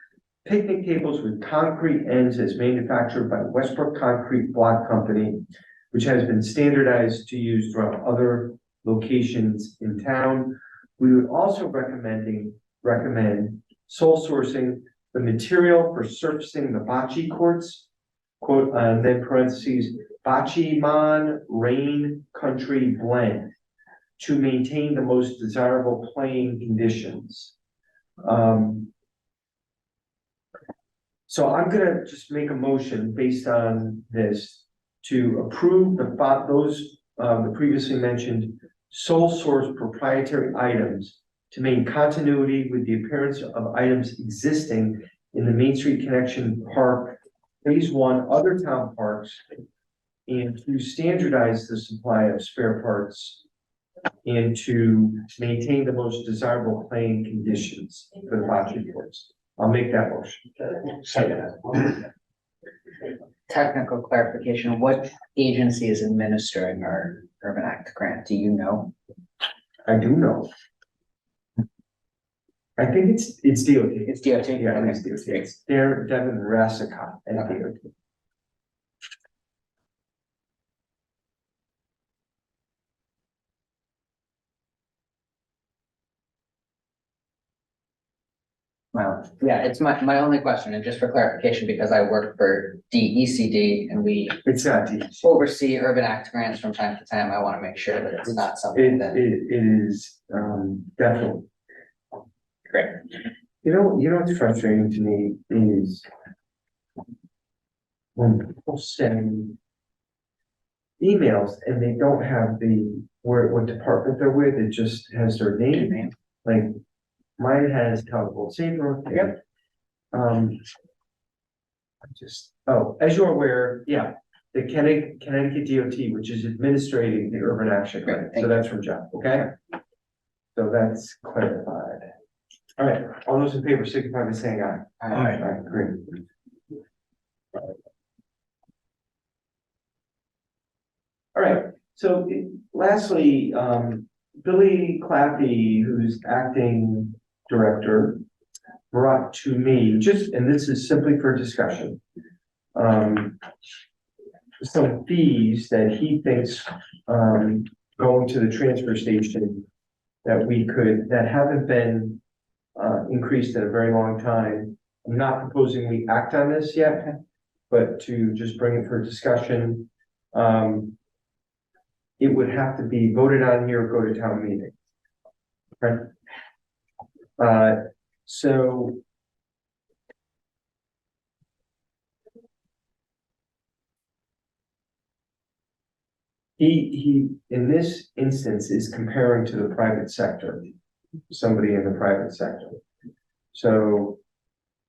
S1: Picnic tables with concrete ends as manufactured by Westbrook Concrete Block Company, which has been standardized to use throughout other locations in town. We would also recommend sole sourcing the material for surfacing the bocce courts, quote, then parentheses, bocce mon rain country blend to maintain the most desirable playing conditions. So I'm gonna just make a motion based on this to approve the previously mentioned sole source proprietary items to maintain continuity with the appearance of items existing in the Main Street Connection Park, phase one, other town parks, and to standardize the supply of spare parts and to maintain the most desirable playing conditions for the bocce courts. I'll make that motion.
S2: Second.
S3: Technical clarification, what agency is administering our Urban Act grant? Do you know?
S1: I do know. I think it's DOT.
S3: It's DOT?
S1: Yeah, it's DOT. It's Devin Rassicott at DOT.
S3: Well, yeah, it's my only question, and just for clarification, because I work for DECD and we
S1: It's not DOT.
S3: oversee Urban Act grants from time to time, I want to make sure that it's not something that.
S1: It is, definitely.
S3: Great.
S1: You know what's frustrating to me is when people send emails and they don't have what department they're with, it just has their name. Like mine has Town Saybrook.
S3: Yep.
S1: As you're aware, yeah, the Connecticut DOT, which is administrating the urban action
S3: Great,
S1: grant.
S3: thank
S1: So that's from Jeff, okay? So that's clarified. All right, all those in favor signify by saying aye. Aye, great. All right, so lastly, Billy Claffey, who's acting director, brought to me, and this is simply for discussion, some fees that he thinks, going to the transfer station that haven't been increased in a very long time. I'm not proposing we act on this yet, but to just bring it for discussion. It would have to be voted on here, or go to town meeting. Okay. So he in this instance is comparing to the private sector, somebody in the private sector. So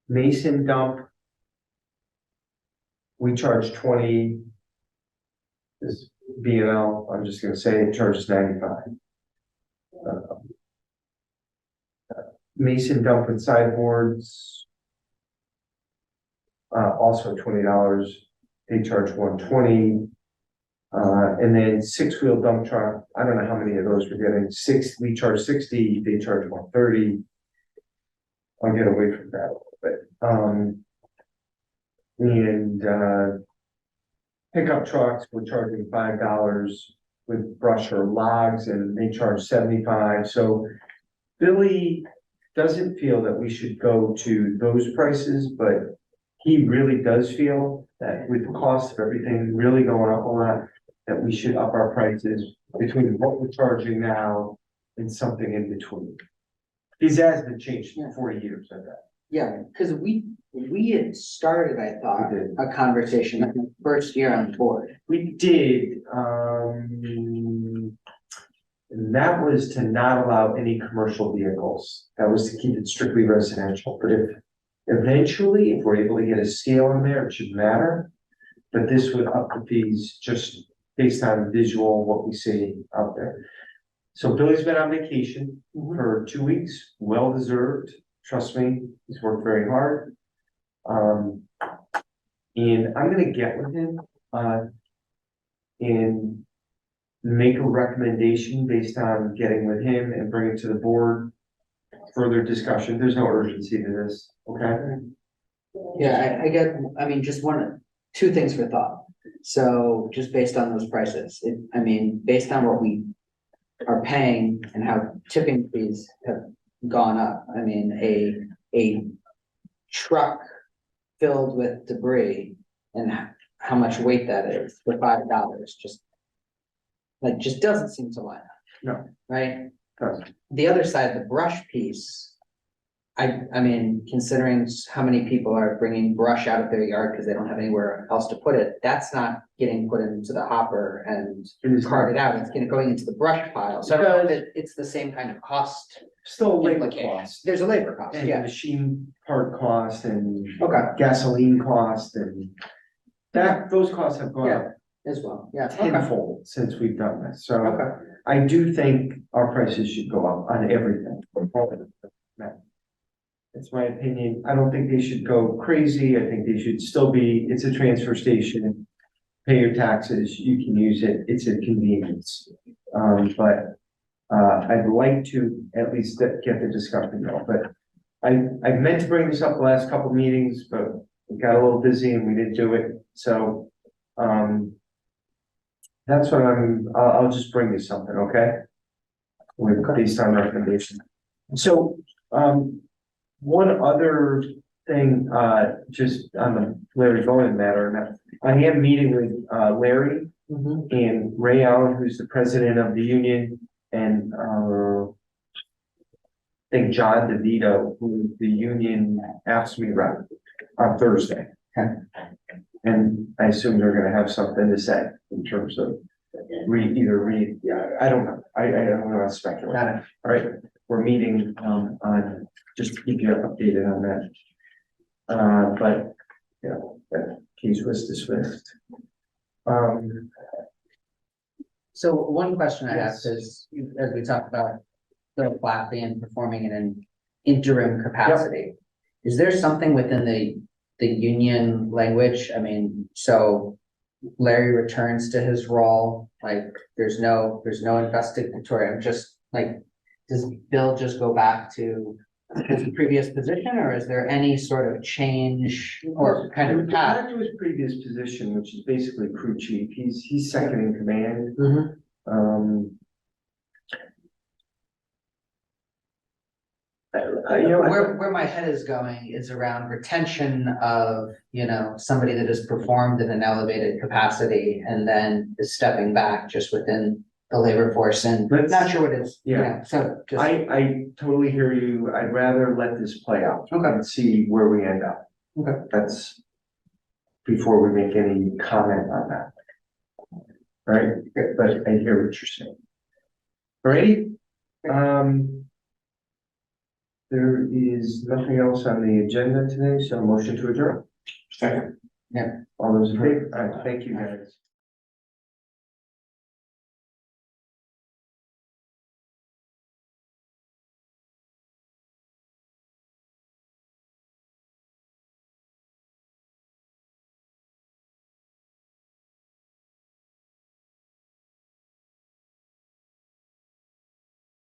S1: Mason dump. We charge 20. This B&L, I'm just gonna say it charges 95. Mason dump and sideboards. Also $20, they charge 120. And then 6-wheel dump truck, I don't know how many of those we're getting, we charge 60, they charge 130. I'll get away from that a little bit. Pickup trucks, we're charging $5 with brush or logs, and they charge 75. So Billy doesn't feel that we should go to those prices, but he really does feel that with the cost of everything really going up a lot, that we should up our prices between what we're charging now and something in between. His has been changed in 40 years, I bet.
S3: Yeah, because we had started, I thought,
S1: We did.
S3: a conversation the first year on board.
S1: We did, and that was to not allow any commercial vehicles. That was to keep it strictly residential, but if eventually, if we're able to get a scale in there, it should matter. But this would up the fees just based on visual, what we see out there. So Billy's been on vacation for 2 weeks, well deserved. Trust me, he's worked very hard. And I'm gonna get with him, and make a recommendation based on getting with him and bring it to the board. Further discussion, there's no urgency to this, okay?
S3: Yeah, I mean, just two things for thought. So just based on those prices, based on what we are paying and how tipping fees have gone up, I mean, a truck filled with debris and how much weight that is for $5, just doesn't seem to line up.
S1: No.
S3: Right?
S1: Doesn't.
S3: The other side, the brush piece, I mean, considering how many people are bringing brush out of their yard because they don't have anywhere else to put it, that's not getting put into the hopper and
S1: It is
S3: carted out, it's going into the brush pile. So I don't know if it's the same kind of cost.
S1: Still a labor
S3: implication.
S1: cost.
S3: There's a labor cost,
S1: And
S3: yeah.
S1: machine part cost and
S3: Okay,
S1: gasoline cost and those costs have gone up
S3: as well, yeah. Okay.
S1: tenfold since we've done this. So
S3: Okay.
S1: I do think our prices should go up on everything. That's my opinion. I don't think they should go crazy. I think they should still be, it's a transfer station. Pay your taxes, you can use it. It's a convenience. But I'd like to at least get the discussion going, but I meant to bring this up the last couple of meetings, but we got a little busy and we didn't do it. So, that's what I'll just bring you something, okay? Based on recommendation. So, one other thing, just on the Larry Bowen matter, and I am meeting with, Larry and Ray Allen, who's the president of the union, and, I think John DeVito, who the union asked me rep on Thursday.
S3: Okay.
S1: And I assume they're gonna have something to say in terms of I don't know, I don't want to speculate.
S3: Got it.
S1: All right, we're meeting, on, just to keep you updated on that. But, you know, that case was dismissed.
S3: So one question I have
S1: Yes.
S3: is, as we talked about, Bill Flatley and performing in an interim capacity. Is there something within the union language? I mean, so Larry returns to his role, like, there's no investigatory, I'm just like, does Bill just go back to his previous position, or is there any sort of change or kind of path?
S1: Back to his previous position, which is basically crew chief, he's second in command.
S3: Mhm.
S1: You know,
S3: Where my head is going is around retention of, somebody that has performed in an elevated capacity and then is stepping back just within the labor force and not sure what it is.
S1: Yeah.
S3: So just.
S1: I totally hear you. I'd rather let this play out.
S3: Okay.
S1: And see where we end up.
S3: Okay.
S1: That's before we make any comment on that. Right, but I hear what you're saying. Alrighty, There is nothing else on the agenda today, so motion to adjourn.
S2: Second.
S1: All those in favor? All right, thank you, guys.